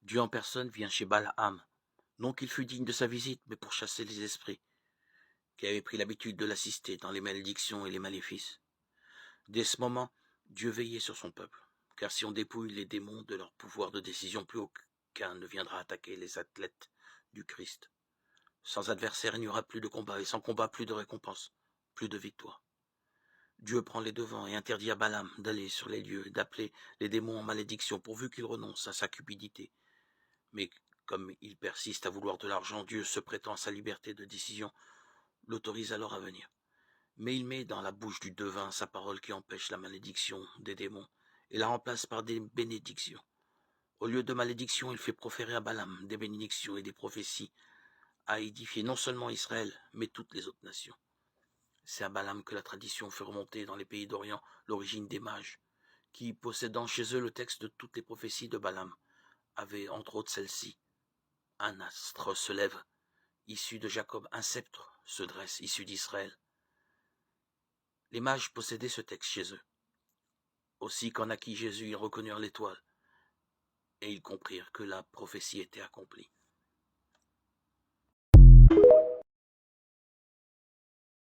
Dieu en personne vient chez Balaam, non qu'il fût digne de sa visite, mais pour chasser les esprits, qui avaient pris l'habitude de l'assister dans les malédictions et les maléfices. Dès ce moment, Dieu veillait sur son peuple, car si on dépouille les démons de leur pouvoir de décision, plus aucun ne viendra attaquer les athlètes du Christ. Sans adversaire, il n'y aura plus de combat, et sans combat, plus de récompense, plus de victoire. Dieu prend les devants et interdit à Balaam d'aller sur les lieux et d'appeler les démons en malédiction, pourvu qu'il renonce à sa cupidité. Mais comme il persiste à vouloir de l'argent, Dieu, se prêtant à sa liberté de décision, l'autorise alors à venir. Mais il met dans la bouche du devin sa parole qui empêche la malédiction des démons et la remplace par des bénédictions. Au lieu de malédiction, il fait proférer à Balaam des bénédictions et des prophéties à édifier non seulement Israël, mais toutes les autres nations. C'est à Balaam que la tradition fait remonter dans les pays d'Orient l'origine des mages, qui, possédant chez eux le texte de toutes les prophéties de Balaam, avaient entre autres celle-ci. Un astre se lève, issu de Jacob, un sceptre se dresse, issu d'Israël. Les mages possédaient ce texte chez eux. Aussi, qu'en naquit Jésus, ils reconnurent l'étoile, et ils comprirent que la prophétie était accomplie.